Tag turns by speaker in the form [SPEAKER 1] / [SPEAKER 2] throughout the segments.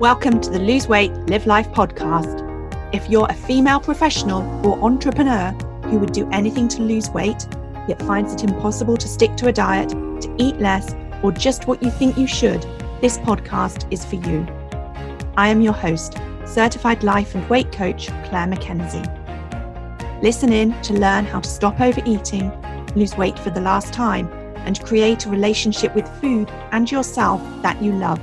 [SPEAKER 1] Welcome to the Lose Weight, Live Life podcast. If you're a female professional or entrepreneur who would do anything to lose weight, yet finds it impossible to stick to a diet, to eat less, or just what you think you should, this podcast is for you. I am your host, certified life and weight coach, Clair MACKENZIE. Listen in to learn how to stop overeating, lose weight for the last time, and create a relationship with food and yourself that you love,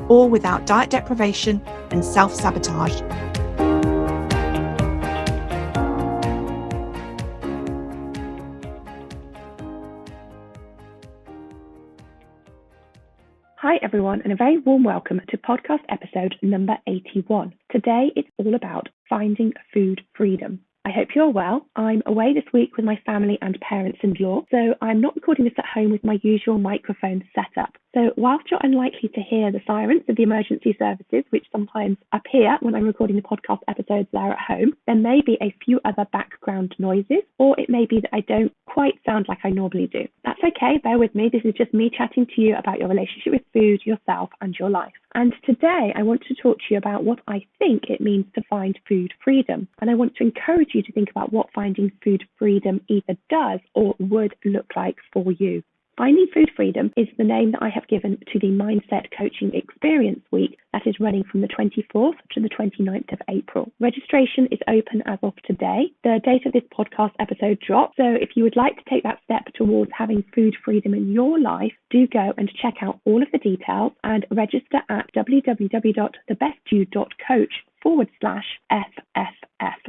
[SPEAKER 1] all without diet deprivation and self-sabotage.
[SPEAKER 2] Hi everyone, and a very warm welcome to podcast episode number 81. Today it's all about finding food freedom. I hope you're well. I'm away this week with my family and parents-in-law, so I'm not recording this at home with my usual microphone setup. So whilst you're unlikely to hear the sirens of the emergency services, which sometimes appear when I'm recording the podcast episodes there at home, there may be a few other background noises, or it may be that I don't quite sound like I normally do. That's okay, bear with me. This is just me chatting to you about your relationship with food, yourself, and your life. And today I want to talk to you about what I think it means to find food freedom. And I want to encourage you to think about what finding food freedom either does or would look like for you. Finding Food Freedom is the name that I have given to the Mindset Coaching Experience Week that is running from the 24th to the 29th of April. Registration is open as of today. The date of this podcast episode drops, so if you would like to take that step towards having food freedom in your life, do go and check out all of the details and register at www.thebestyou.coach/FFF.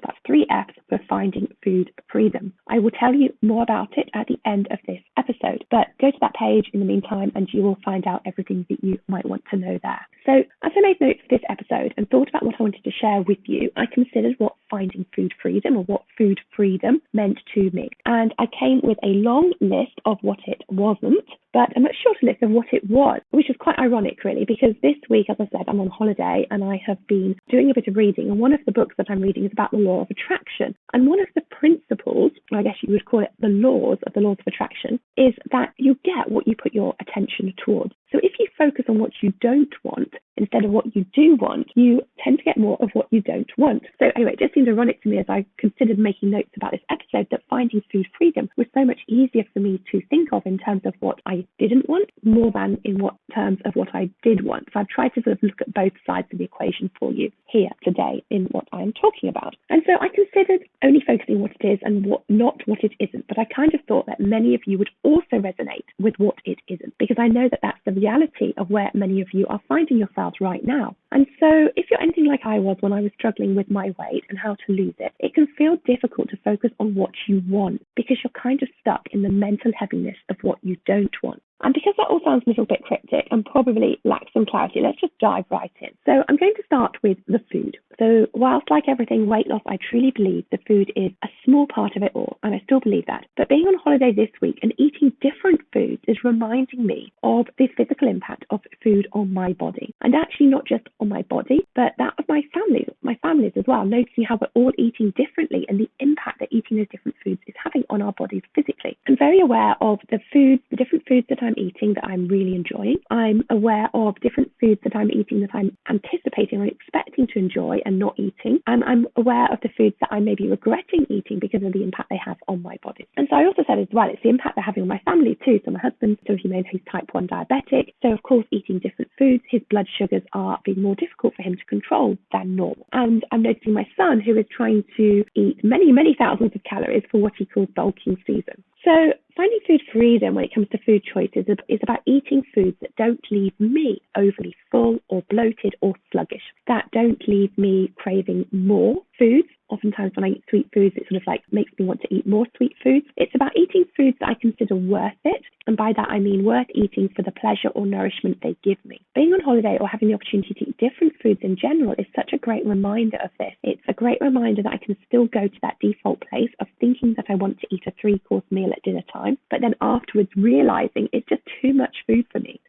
[SPEAKER 2] That's 3 F's for Finding Food Freedom. I will tell you more about it at the end of this episode, but go to that page in the meantime and you will find out everything that you might want to know there. So as I made notes for this episode and thought about what I wanted to share with you, I considered what finding food freedom or what food freedom meant to me. And I came with a long list of what it wasn't, but a much shorter list of what it was, which is quite ironic really, because this week, as I said, I'm on holiday and I have been doing a bit of reading, and one of the books that I'm reading is about the law of attraction. And one of the principles, I guess you would call it the laws of attraction, is that you get what you put your attention towards. So if you focus on what you don't want instead of what you do want, you tend to get more of what you don't want. So anyway, it just seemed ironic to me as I considered making notes about this episode that finding food freedom was so much easier for me to think of in terms of what I didn't want more than in what terms of what I did want. So I've tried to sort of look at both sides of the equation for you here today in what I'm talking about. And so I considered only focusing on what it is and not what it isn't. But I kind of thought that many of you would also resonate with what it isn't, because I know that that's the reality of where many of you are finding yourselves right now. And so if you're anything like I was when I was struggling with my weight and how to lose it, it can feel difficult to focus on what you want because you're kind of stuck in the mental heaviness of what you don't want. And because that all sounds a little bit cryptic and probably lacks some clarity, let's just dive right in. So I'm going to start with the food. So whilst like everything weight loss, I truly believe the food is a small part of it all, and I still believe that. But being on holiday this week and eating different foods is reminding me of the physical impact of food on my body. And actually not just on my body, but that of my families as well, noticing how we're all eating differently and the impact that eating those different foods is having on our bodies physically. I'm very aware of the different foods that I'm eating that I'm really enjoying. I'm aware of different foods that I'm eating that I'm anticipating or expecting to enjoy and not eating. And I'm aware of the foods that I may be regretting eating because of the impact they have on my body. And so I also said as well, it's the impact they're having on my family too. So my husband, so he knows he's type 1 diabetic. So of course, eating different foods, his blood sugars are being more difficult for him to control than normal. And I'm noticing my son, who is trying to eat many, many thousands of calories for what he calls bulking season. So finding food freedom when it comes to food choices is about eating foods that don't leave me overly full or bloated or sluggish, that don't leave me craving more foods. Oftentimes when I eat sweet foods, it sort of like makes me want to eat more sweet foods. It's about eating foods that I consider worth it. And by that, I mean worth eating for the pleasure or nourishment they give me. Being on holiday or having the opportunity to eat different foods in general is such a great reminder of this. It's a great reminder that I can still go to that default place of thinking that I want to eat a 3-course meal at dinner time time, but then afterwards realizing it's just too much food for me.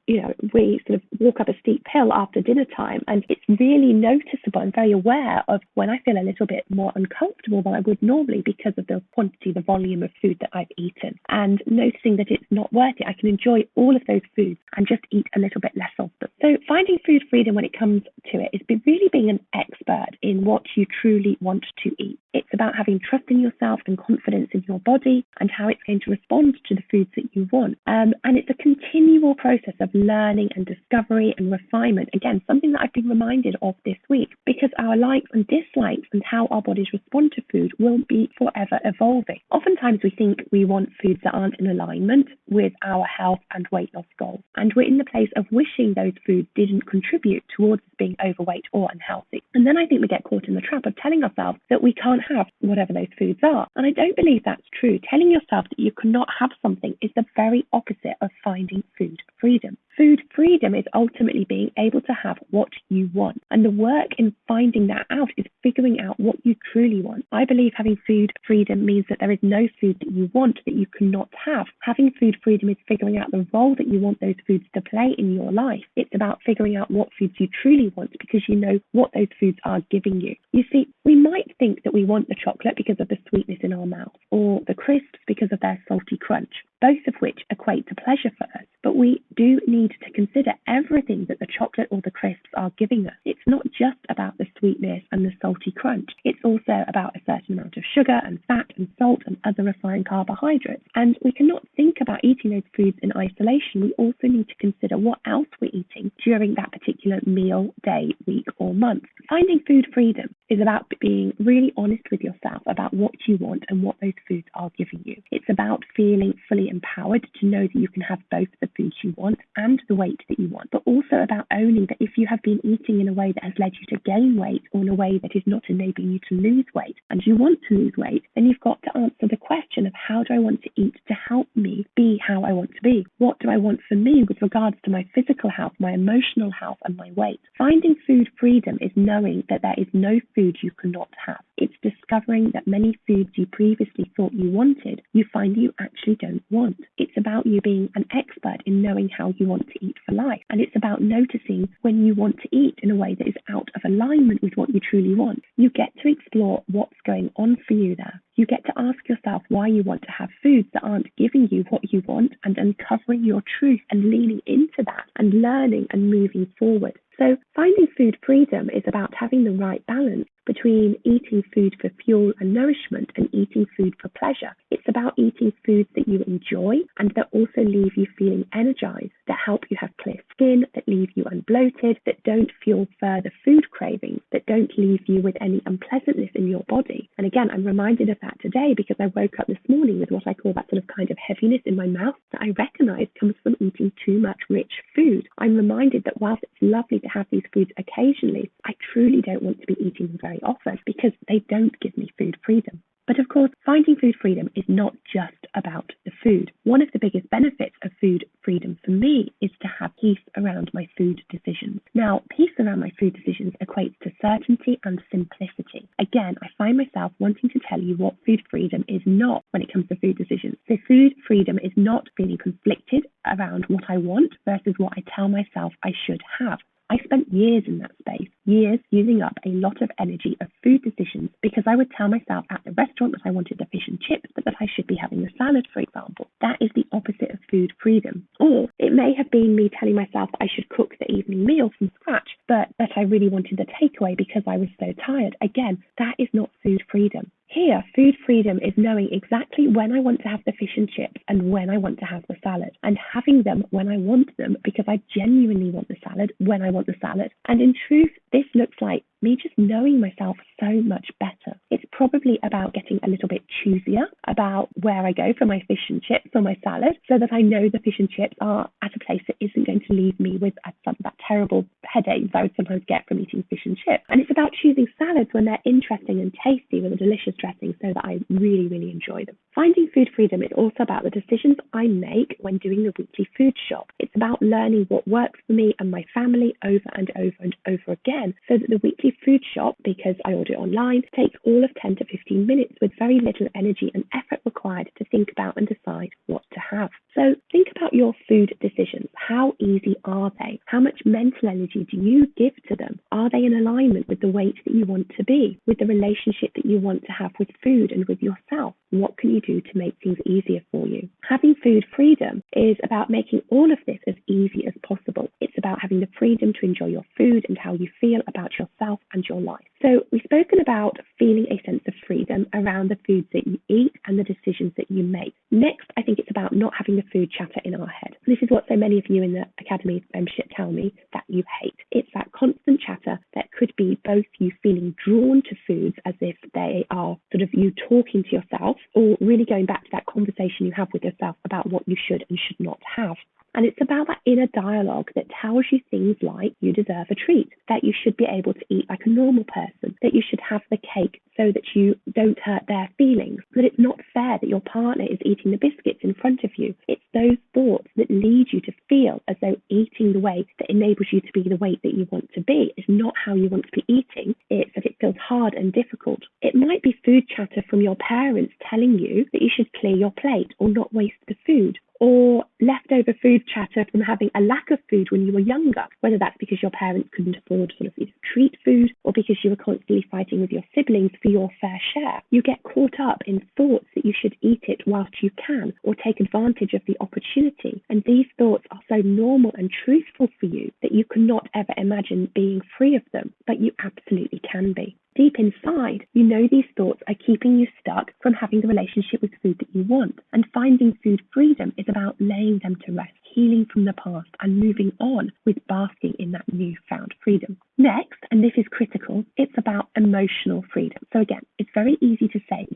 [SPEAKER 2] We sort of walk up a steep hill after dinner time, and it's really noticeable and very aware of when I feel a little bit more uncomfortable than I would normally because of the quantity, the volume of food that I've eaten, and noticing that it's not worth it. I can enjoy all of those foods and just eat a little bit less of them. So finding food freedom when it comes to it is really being an expert in what you truly want to eat. It's about having trust in yourself and confidence in your body and how it's going to respond to the foods that you want. And it's a continual process of learning and discovery and refinement. Again, something that I've been reminded of this week, because our likes and dislikes and how our bodies respond to food will be forever evolving. Oftentimes we think we want foods that aren't in alignment with our health and weight loss goals. And we're in the place of wishing those foods didn't contribute towards being overweight or unhealthy. And then I think we get caught in the trap of telling ourselves that we can't have whatever those foods are. And I don't believe that's true. Telling yourself that you cannot have something is the very opposite of finding food freedom. Food freedom is ultimately being able to have what you want. And the work in finding that out is figuring out what you truly want. I believe having food freedom means that there is no food that you want that you cannot have. Having food freedom is figuring out the role that you want those foods to play in your life. It's about figuring out what foods you truly want because you know what those foods are giving you. You see, we might think that we want the chocolate because of the sweetness in our mouth, or the crisps because of their salty crunch, both of which equate to pleasure for us. But we do need to consider everything that the chocolate or the crisps are giving us. It's not just about the sweetness and the salty crunch. It's also about a certain amount of sugar and fat and salt and other refined carbohydrates. And we cannot think about eating those foods in isolation. We also need to consider what else we're eating during that particular meal, day, week, or month. Finding food freedom is about being really honest with yourself about what you want and what those foods are giving you. It's about feeling fully empowered to know that you can have both the foods you want and the weight that you want, but also about owning that if you have been eating in a way that has led you to gain weight or in a way that is not enabling you to lose weight and you want to lose weight, then you've got to answer the question of how do I want to eat to help me be how I want to be? What do I want for me with regards to my physical health, my emotional health, and my weight? Finding food freedom is knowing that there is no food you cannot have. It's discovering that many foods you previously thought you wanted, you find you actually don't want. It's about you being an expert in knowing how you want to eat for life. And it's about noticing when you want to eat in a way that is out of alignment with what you truly want. You get to explore what's going on for you there. You get to ask yourself why you want to have foods that aren't giving you what you want and uncovering your truth and leaning into that and learning and moving forward. So finding food freedom is about having the right balance between eating food for fuel and nourishment and eating food for pleasure. It's about eating foods that you enjoy and that also leave you feeling energized, that help you have clear skin, that leave you unbloated, that don't fuel further food cravings, that don't leave you with any unpleasantness in your body. And again, I'm reminded of that today because I woke up this morning with what I call that sort of kind of heaviness in my mouth that I recognize comes from eating too much rich food. I'm reminded that whilst it's lovely to have these foods occasionally, I truly don't want to be eating them very often because they don't give me food freedom. But of course, finding food freedom is not just about the food. One of the biggest benefits of food freedom for me is to have peace around my food decisions. Now, peace around my food decisions equates to certainty and simplicity. Again, I find myself wanting to tell you what food freedom is not when it comes to food decisions. So food freedom is not feeling conflicted around what I want versus what I tell myself I should have. I spent years in that space, years using up a lot of energy of food decisions because I would tell myself at the restaurant that I wanted the fish and chips, but that I should be having the salad, for example. That is the opposite of food freedom. Or it may have been me telling myself I should cook the evening meal from scratch, but that I really wanted the takeaway because I was so tired. Again, that is not food freedom. Here, food freedom is knowing exactly when I want to have the fish and chips and when I want to have the salad, and having them when I want them because I genuinely want the salad when I want the salad. And in truth, this looks like me just knowing myself so much better. It's probably about getting a little bit choosier about where I go for my fish and chips or my salad so that I know the fish and chips are at a place that isn't going to leave me with that terrible headache that I would sometimes get from eating fish and chips. And it's about choosing salads when they're interesting and tasty with a delicious dressing so that I really, really enjoy them. Finding food freedom is also about the decisions I make when doing the weekly food shop. It's about learning what works for me and my family over and over and over again, so that the weekly food shop, because I order it online, takes all of 10 to 15 minutes with very little energy and effort required to think about and decide what to have. So think about your food decisions. How easy are they? How much mental energy do you give to them? Are they in alignment with the weight that you want to be, with the relationship that you want to have with food and with yourself? What can you do to make things easier for you? Having food freedom is about making all of this as easy as possible. It's about having the freedom to enjoy your food and how you feel about yourself and your life. So we've spoken about feeling a sense of freedom around the foods that you eat and the decisions that you make. Next, I think it's about not having the food chatter in our head. This is what so many of you in the Academy membership tell me that you hate. It's that constant chatter that could be both you feeling drawn to foods as if they are sort of you talking to yourself, or really going back to that conversation you have with yourself about what you should and should not have. And it's about that inner dialogue that tells you things like you deserve a treat, that you should be able to eat like a normal person, that you should have the cake so that you don't hurt their feelings, that it's not fair that your partner is eating the biscuits in front of you. It's those thoughts that lead you to feel as though eating the way that enables you to be the weight that you want to be is not how you want to be eating. It's that it feels hard and difficult. It might be food chatter from your parents telling you that you should clear your plate or not waste the food, or leftover food chatter from having a lack of food when you were younger, whether that's because your parents couldn't afford sort of treat food or because you were constantly fighting with your siblings for your fair share. You get caught up in thoughts that you should eat it whilst you can or take advantage of the opportunity. And these thoughts are so normal and truthful for you that you cannot ever imagine being free of them, but you absolutely can be. Deep inside, you know these thoughts are keeping you stuck from having the relationship with food that you want. And finding food freedom is about laying them to rest, healing from the past, and moving on with basking in that newfound freedom. Next, and this is critical, it's about emotional freedom. So again, it's very easy to say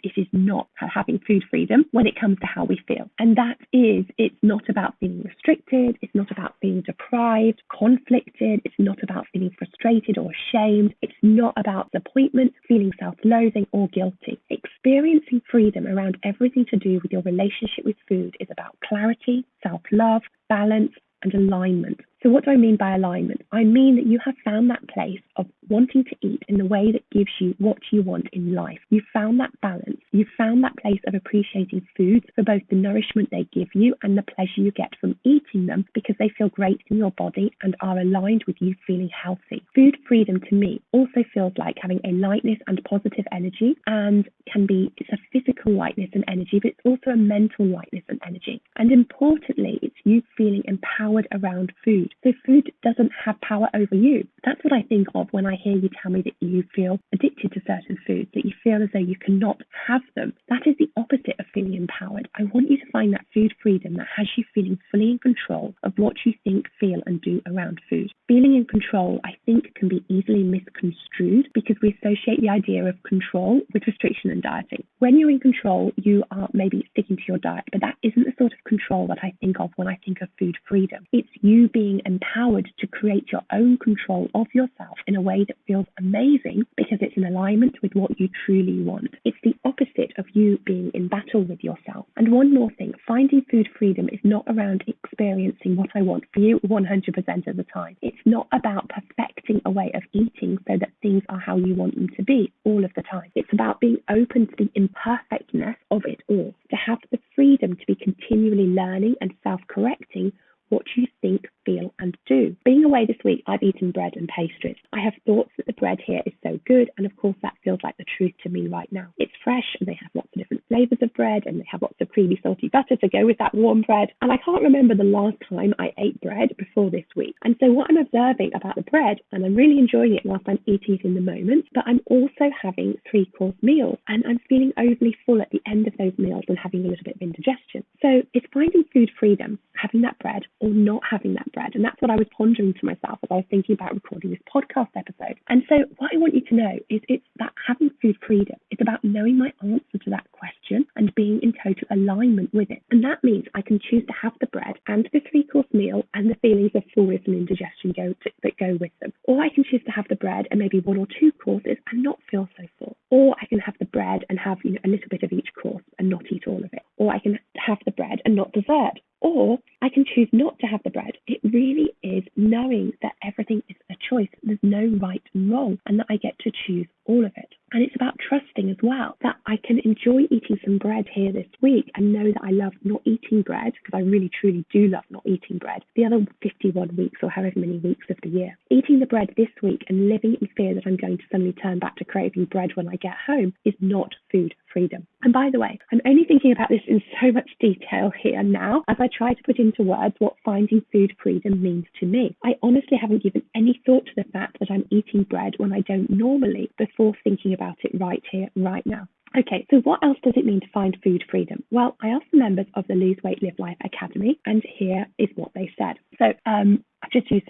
[SPEAKER 2] it is not having food freedom when it comes to how we feel. And that is, it's not about feeling restricted, it's not about feeling deprived, conflicted, it's not about feeling frustrated or ashamed, it's not about disappointment, feeling self-loathing or guilty. Experiencing freedom around everything to do with your relationship with food is about clarity, self-love, balance, and alignment. So what do I mean by alignment? I mean that you have found that place of wanting to eat in the way that gives you what you want in life. You've found that balance. You've found that place of appreciating foods for both the nourishment they give you and the pleasure you get from eating them because they feel great in your body and are aligned with you feeling healthy. Food freedom to me also feels like having a lightness and positive energy, and it's a physical lightness and energy, but it's also a mental lightness and energy. And importantly, it's you feeling empowered around food. So food doesn't have power over you. That's what I think of when I hear you tell me that you feel addicted to certain foods, that you feel as though you cannot have them. That is the opposite of feeling empowered. I want you to find that food freedom that has you feeling fully in control of what you think, feel, and do around food. Feeling in control, I think, can be easily misconstrued because we associate the idea of control with restriction and dieting. When you're in control, you are maybe sticking to your diet, but that isn't the sort of control that I think of when I think of food freedom. It's you being empowered to create your own control of yourself in a way that feels amazing because it's in alignment with what you truly want. It's the opposite of you being in battle with yourself. And one more thing, finding food freedom is not around experiencing what I want for you 100% of the time. It's not about perfecting a way of eating so that things are how you want them to be all of the time. It's about being open to the imperfectness of it all, to have the freedom to be continually learning and self-correcting what you think, feel, and do. Being away this week, I've eaten bread and pastries. I have thoughts that the bread here is so good, and of course that feels like the truth to me right now. It's fresh, and they have lots of different flavours of bread, and they have lots of creamy, salty butter to go with that warm bread. And I can't remember the last time I ate bread before this week. And so what I'm observing about the bread, and I'm really enjoying it whilst I'm eating it in the moment, but I'm also having 3-course meals, and I'm feeling overly full at the end of those meals and having a little bit of indigestion. So it's finding food freedom, having that bread or not having that bread. And that's what I was pondering to myself as I was thinking about recording this podcast episode. And so what I want you to know is it's that having food freedom. It's about knowing my answer to that question and being in total alignment with it. And that means I can choose to have the bread and the 3-course meal and the feelings of fullness and indigestion that go with them. Or I can choose to have the bread and maybe 1 or 2 courses and not feel so full. Or I can have the bread and have a little bit of each course and not eat all of it. Or I can have the bread and not dessert. Or I can choose not to have the bread. It really is knowing that everything is a choice. There's no right and wrong, and that I get to choose all of it. And it's about trusting as well, that I can enjoy eating some bread here this week and know that I love not eating bread, because I really truly do love not eating bread, the other 51 weeks or however many weeks of the year. Eating the bread this week and living in fear that I'm going to suddenly turn back to craving bread when I get home is not food freedom. And by the way, I'm only thinking about this in so much detail here now as I try to put into words what finding food freedom means to me. I honestly haven't given any thought to the fact that I'm eating bread when I don't normally before thinking about it right here, right now. Okay, so what else does it mean to find food freedom? Well, I asked the members of the Lose Weight, Live Life Academy, and here is what they said. So I've just used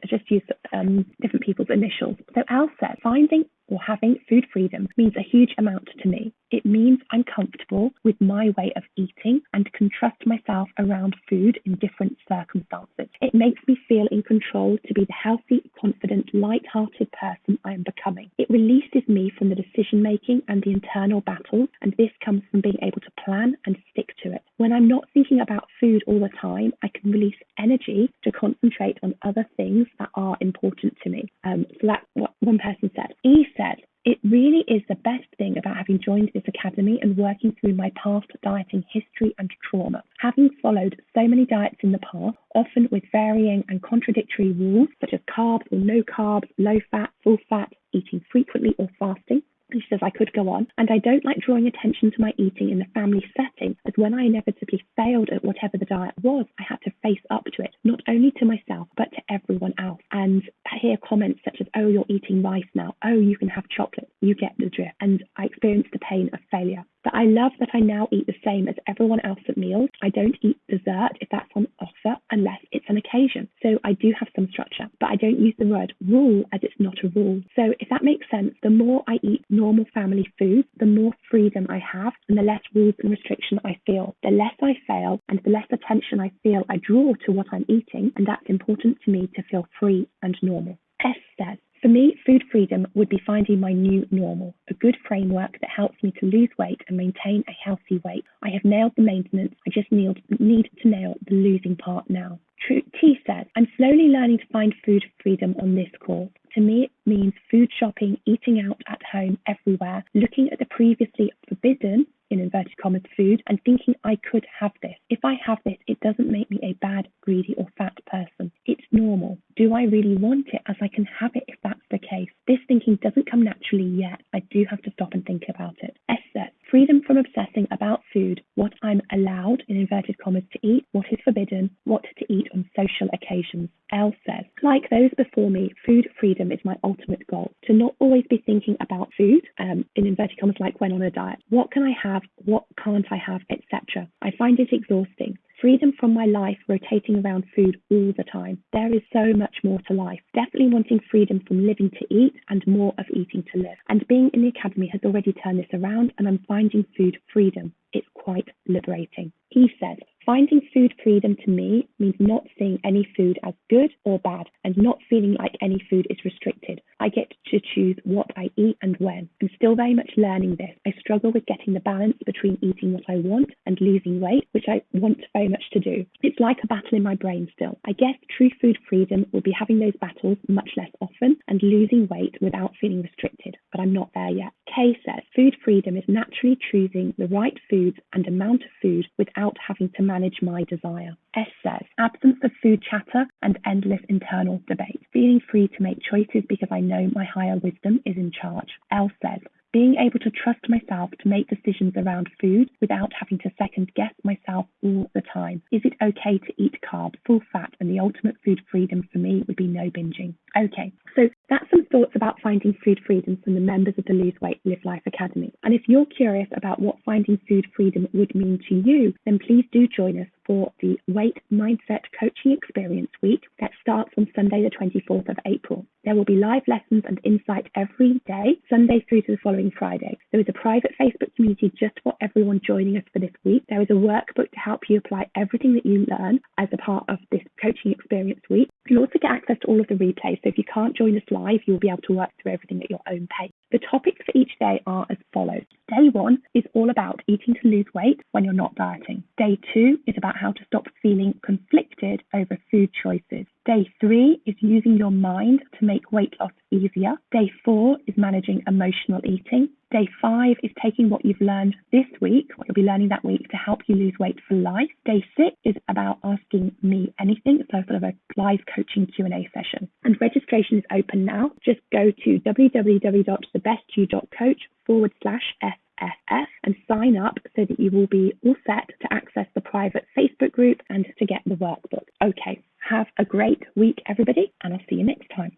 [SPEAKER 2] different people's initials. So Al said, finding or having food freedom means a huge amount to me. It means I'm comfortable with my way of eating and can trust myself around food in different circumstances. It makes me feel in control to be the healthy, confident, light-hearted person I am becoming. It releases me from the decision-making and the internal battles, and this comes from being able to plan and stick to it. When I'm not thinking about food all the time, I can release energy to concentrate on other things that are important to me. So that's what one person said. E said, it really is the best thing about having joined this academy and working through my past dieting history and trauma. Having followed so many diets in the past, often with varying and contradictory rules, such as carbs or no carbs, low fat, full fat, eating frequently or fasting. And she says, I could go on. And I don't like drawing attention to my eating in the family setting, as when I inevitably failed at whatever the diet was, I had to face up to it, not only to myself, but to everyone else. And I hear comments such as, oh, you're eating rice now. Oh, you can have chocolate. You get the drift. And I experienced the pain of failure. But I love that I now eat the same as everyone else at meals. I don't eat dessert if that's on offer unless it's an occasion. So I do have some structure, but I don't use the word rule as it's not a rule. So if that makes sense, the more I eat normal family foods, the more freedom I have and the less rules and restriction I feel. The less I fail and the less attention I feel I draw to what I'm eating, and that's important to me to feel free and normal. S says, for me, food freedom would be finding my new normal, a good framework that helps me to lose weight and maintain a healthy weight. I have nailed the maintenance, I just need to nail the losing part now. T says, I'm slowly learning to find food freedom on this course. To me, it means food shopping, eating out at home, everywhere, looking at the previously forbidden, in inverted commas, food, and thinking I could have this. If I have this, it doesn't make me a bad, greedy, or fat person. It's normal. Do I really want it, as I can have it if that's the case? This thinking doesn't come naturally yet. I do have to stop and think about it. S says, freedom from obsessing about food, what I'm allowed, in inverted commas, to eat, what is forbidden, what to eat on social occasions. L says, like those before me, food freedom is my ultimate goal. To not always be thinking about food, in inverted commas, like when on a diet. What can I have? What can't I have? Etc. I find it exhausting. Freedom from my life rotating around food all the time. There is so much more to life. Definitely wanting freedom from living to eat and more of eating to live. And being in the academy has already turned this around, and I'm finding food freedom. It's quite liberating. He said, finding food freedom to me means not seeing any food as good or bad and not feeling like any food is restricted. I get to choose what I eat and when. I'm still very much learning this. I struggle with getting the balance between eating what I want and losing weight, which I want very much to do. It's like a battle in my brain still. I guess true food freedom will be having those battles much less often and losing weight without feeling restricted, but I'm not there yet. Kay says, food freedom is naturally choosing the right foods and amount of food without having to manage my desire. S says, absence of food chatter and endless internal debate. Feeling free to make choices because I know my higher wisdom is in charge. L says, being able to trust myself to make decisions around food without having to second guess myself all the time. Is it okay to eat carbs, full fat, and the ultimate food freedom for me would be no binging. Okay, so that's some thoughts about finding food freedom from the members of the Lose Weight, Live Life Academy. And if you're curious about what finding food freedom would mean to you, then please do join us for the Weight Mindset Coaching Experience Week that starts on Sunday the 24th of April. There will be live lessons and insight every day, Sunday through to the following Friday. There is a private Facebook community just for everyone joining us for this week. There is a workbook to help you apply everything that you learn as a part of this coaching experience week. You'll also get access to all of the replays, so if you can't join us live, you'll be able to work through everything at your own pace. The topics for each day are as follows. Day 1 is all about eating to lose weight when you're not dieting. Day 2 is about how to stop feeling conflicted over food choices. Day 3 is using your mind to make weight loss easier. Day 4 is managing emotional eating. Day 5 is taking what you've learned this week, what you'll be learning that week, to help you lose weight for life. Day 6 is about asking me anything, so sort of a live coaching Q&A session. And registration is open now. Just go to www.thebestyou.coach/FFF and sign up so that you will be all set to access the private Facebook group and to get the workbook. Okay, have a great week, everybody, and I'll see you next time.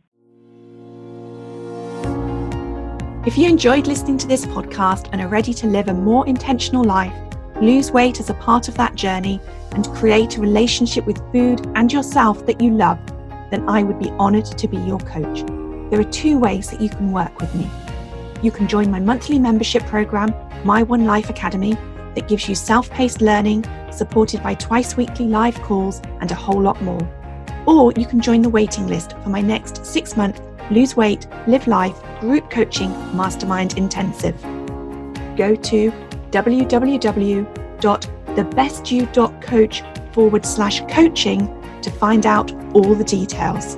[SPEAKER 1] If you enjoyed listening to this podcast and are ready to live a more intentional life, lose weight as a part of that journey, and create a relationship with food and yourself that you love, then I would be honoured to be your coach. There are 2 ways that you can work with me. You can join my monthly membership program, My One Life Academy, that gives you self-paced learning, supported by twice-weekly live calls and a whole lot more. Or you can join the waiting list for my next 6-month Lose Weight, Live Life group coaching mastermind intensive. Go to www.thebestyou.coach/coaching to find out all the details.